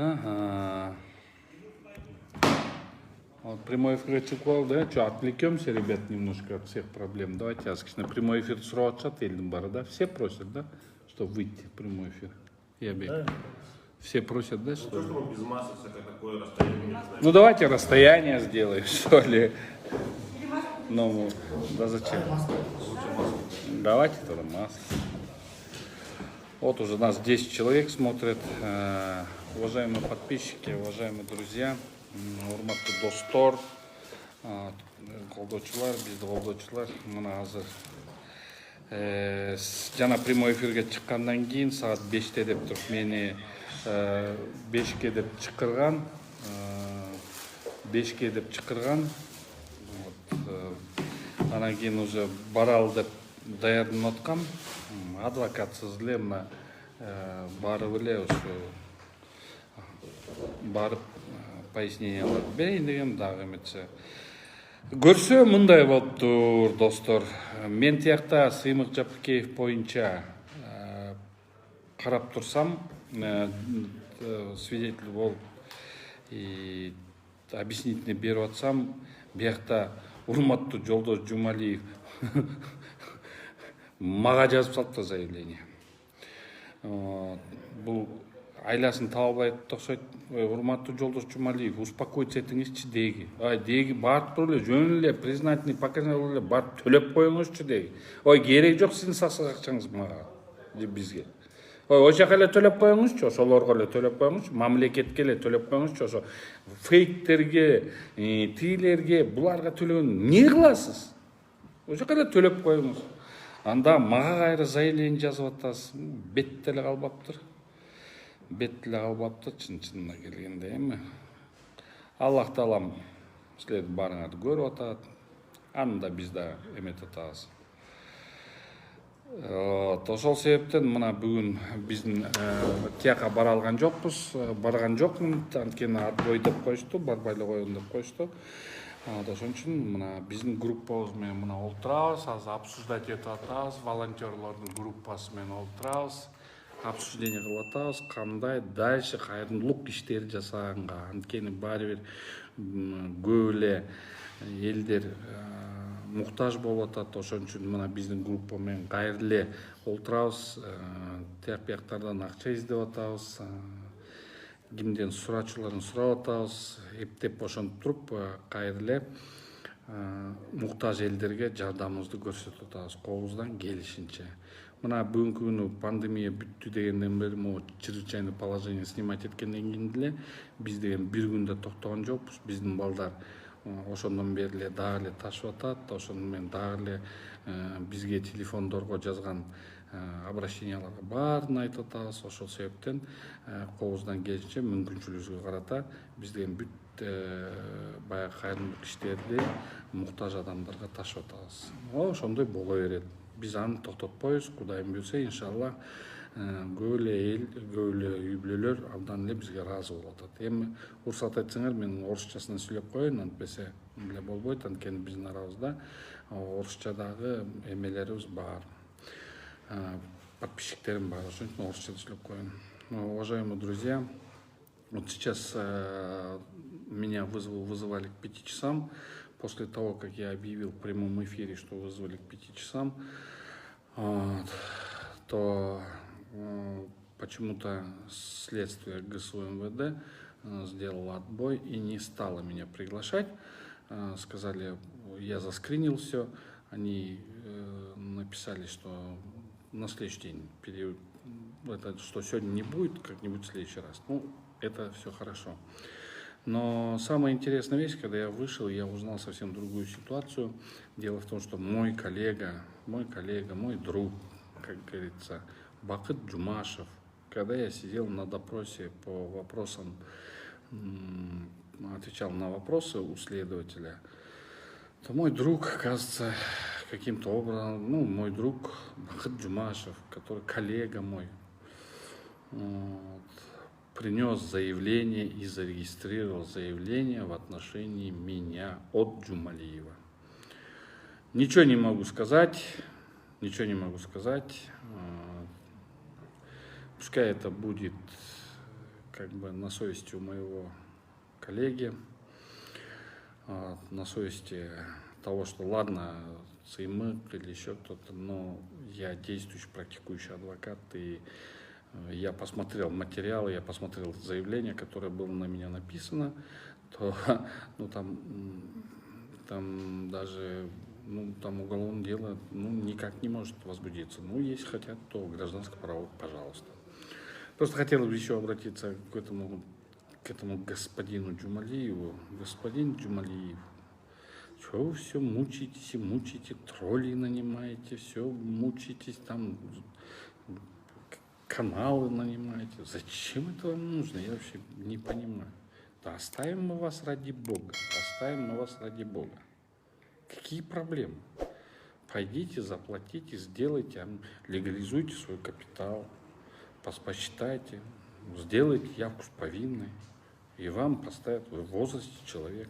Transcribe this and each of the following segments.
Ага. Вот прямой эфир çıkып да? Что, отвлекемся, ребят, немножко от всех проблем. Давайте на прямой эфир сурап атышат элдин бары, да? Все просят, да? Чтобы выйти в прямой эфир. Я бегаю. Все просят, да? Что... Ну, без масок, всякое такое расстояние. Ну, давайте расстояние сделаем, что ли. Ну, да зачем? Давайте тогда маски. Вот уже нас 10 человек смотрят. Уважаемые подписчики, уважаемые друзья, урматтуу достор, колдоочулар, бизди колдоочулар, мына азыр жана прямой эфирге чыккандан кийин саат 5-те деп туруп мени 5ке деп чакырган. 5ке деп чакырган. Анан кийин уже баралы деп даярданып аткам. Адвокатсыз эле мына барып эле ошо барып пояснениялар берейин дегем, дагы эметсе. Көрсө мындай болуптур, достор. Мен тиякта Сыймык Жапыркеев боюнча карап турсам, свидетель болуп объяснительный берип атсам, биякта урматтуу Жолдош Жумалиев мага жазып салыптыр заявление. Бул айласын таба албай окшойт. Урматтуу Жолдош Жумалиев, успокоиться этиңизчи деги. Деги барып туруп эле жөн эле признательный показания эле барып төлөп коюңузчу деги. Керек жок сиздин сасык акчаңыз мага, бизге. Ошол жака эле төлөп коюңузчу, ошолорго эле төлөп коюңузчу, мамлекетке эле төлөп коюңузчу. Ошо фейктерге, тилерге, буларга төлөгөн эмне кыласыз? Ошол жака эле төлөп коюңуз. Анда мага кайра заявление жазып атасыз. Бет деле калбаптыр. Бет деле калбаптыр, чынына келгенде эми. Аллах таалам силердин баарыңарды көрүп атат. Аны да биз да эметип атабыз. Ошол себептен мына бүгүн биздин тияка бара алган жокпуз, барган жокмун. Анткени отбой деп коюшту, барбай эле койгон деп коюшту. Ошон үчүн мына биздин группабыз менен мына олтурабыз, азыр обсуждать этип атабыз, волонтерлордун группасы менен олтурабыз, обсуждение кылып атабыз, кандай дальше кайрымдуулук иштери жасаганга. Анткени баары бир көп эле элдер муктаж болуп атат. Ошон үчүн мына биздин группа менен кайра эле олтурабыз, тияк бияктардан акча издеп атабыз, кимден сурачуларын сурап атабыз, эптеп ошентип туруп кайра эле муктаж элдерге жардамыбызды көрсөтүп атабыз колубуздан келишинче. Мына бүгүнкү күнү пандемия бүттү дегенден бери, могу чрезвычайное положение снимать эткенден кийин деле биз деген бир күндө токтогон жокпуз. Биздин балдар ошондон бери эле дагы эле ташып атат. Ошону менен дагы эле бизге телефондорго жазган обращенияларга баарын айтып атабыз. Ошол себептен колубуздан келишинче мүмкүнчүлүгүбүзгө карата биз деген бүт баягы кайрымдуулук иштерди муктаж адамдарга ташып атабыз. Ошондой боло берет. Биз аны токтотпойбуз. Кудайым буйрса, иншалла көп эле эл, көп эле үй бүлөлөр абдан эле бизге ыраазы болуп атат. Эми уруксат айтсаңар, мен орусчасынан сүйлөп коеюн, антпесе эле болбойт. Анткени биздин арабызда орусчадагы эмелерибиз бар, подписчиктерим бар. Ошон үчүн орусчада сүйлөп коеюн. Уважаемые друзья, вот сейчас меня вызывали к 5 часам. После того, как я объявил в прямом эфире, что вызвали к 5 часам, то почему-то следствие ГСУ МВД сделало отбой и не стало меня приглашать. Сказали, я заскринил все. Они написали, что на следующий день, что сегодня не будет, как-нибудь в следующий раз. Ну, это все хорошо. Но самая интересная вещь, когда я вышел, я узнал совсем другую ситуацию. Дело в том, что мой коллега, мой друг, как говорится, Бакыт Джумашев, когда я сидел на допросе по вопросам, отвечал на вопросы у следователя, то мой друг, оказывается, каким-то образом, мой друг Бакыт Джумашев, который коллега мой, принес заявление и зарегистрировал заявление в отношении меня от Джумалиева. Ничего не могу сказать. Пускай это будет, как бы на совести у моего коллеги, на совести того, что ладно, Сыймык или еще кто-то, но я действующий, практикующий адвокат, и я посмотрел материалы, я посмотрел заявление, которое было на меня написано, то ну, там даже там уголовное дело никак не может возбудиться. Ну, если хотят, то гражданское право, пожалуйста. Просто хотел бы еще обратиться к этому господину Джумалиеву. Господин Джумалиев, что вы все мучаетесь и мучаете, троллей нанимаете, все мучаетесь, там каналы нанимаете. Зачем это вам нужно? Я вообще не понимаю. Да оставим мы вас ради Бога, оставим мы вас ради Бога. Какие проблемы? Пойдите, заплатите, сделайте, легализуйте свой капитал, посчитайте, сделайте явку в повинной, и вам поставят, вы в возрасте человек.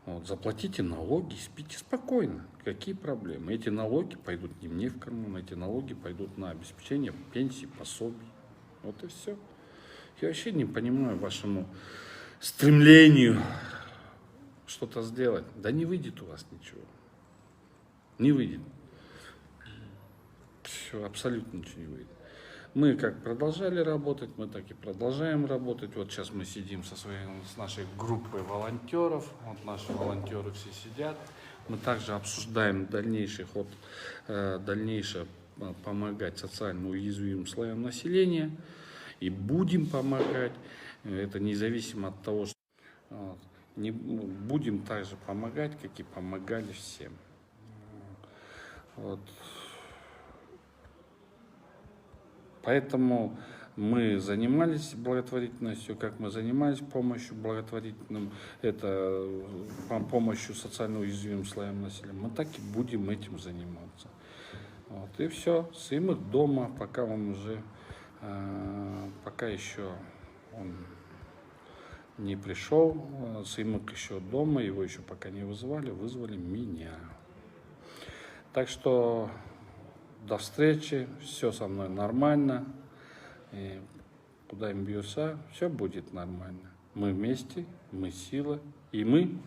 Вот, заплатите налоги, спите спокойно. Какие проблемы? Эти налоги пойдут не мне в карман, эти налоги пойдут на обеспечение пенсий, пособий. Вот и все. Я вообще не понимаю вашему стремлению что-то сделать. Да не выйдет у вас ничего. Не выйдет. Все, абсолютно ничего не выйдет. Мы как продолжали работать, мы так и продолжаем работать. Вот сейчас мы сидим с нашей группой волонтеров. Вот наши волонтеры все сидят. Мы также обсуждаем дальнейшее помогать социально уязвимым слоям населения. И будем помогать. Это независимо от того, что будем также помогать, как и помогали всем. Вот. Поэтому мы занимались благотворительностью, как мы занимались помощью благотворительным, это помощью социально уязвимым слоям населения. Мы так и будем этим заниматься. Вот. И все. Сыймык дома, пока еще он не пришел. Сыймык еще дома, его еще пока не вызвали меня. Так что до встречи, все со мной нормально. И куда им бьется, все будет нормально. Мы вместе, мы сила, и мы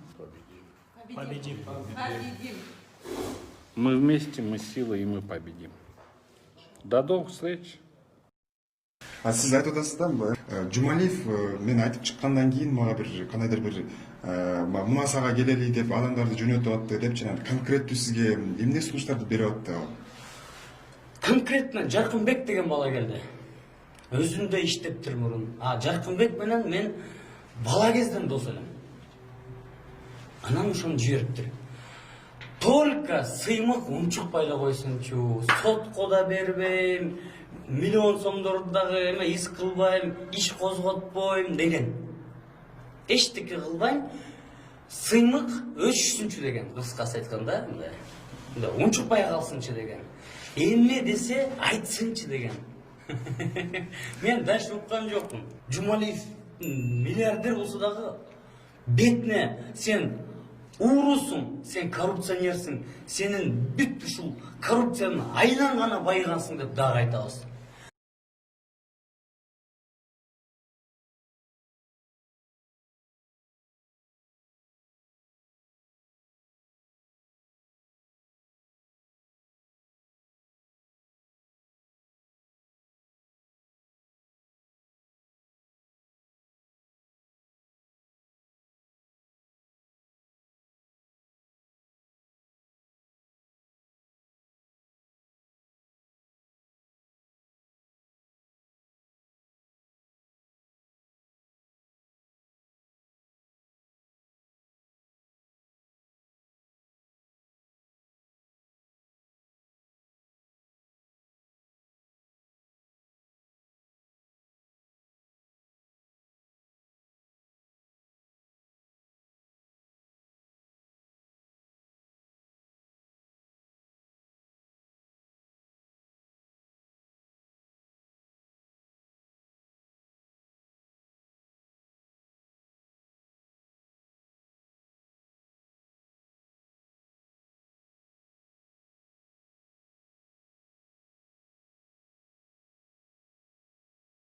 победим. Мы вместе, мы сила, и мы победим. До новых встреч. Сіз айтып отырсыз да, Жумалиев мен айтып шыққаннан кейін мага кандайдыр бир мунасага келели деп адамдарды жөнөтүп атты деп жана конкреттүү сизге эмне сунуштарды берип атты? Конкретно Жаркынбек деген бала келди. Өзүндө иштептир мурун. Жаркынбек менен мен бала кезден дос элем. Анан ошону жибериптир. Только Сыймык унчукпай эле койсунчу, сотко да бербейм, миллион сомдорду дагы эме ис кылбайм, иш козготпойм деген. Эчтеке кылбайм, Сыймык өчүсүнчү деген, кыскасы айтканда, мындай унчукпай калсынчы деген. Эмне десе айтсынчы деген. Мен дальше уккан жокмун. Жумалиев миллиардер болсо дагы бетине сен уурусуң, сен коррупционерсиң, сенин бүт ушул коррупцияны айлангана байыгансың деп дагы айтабыз.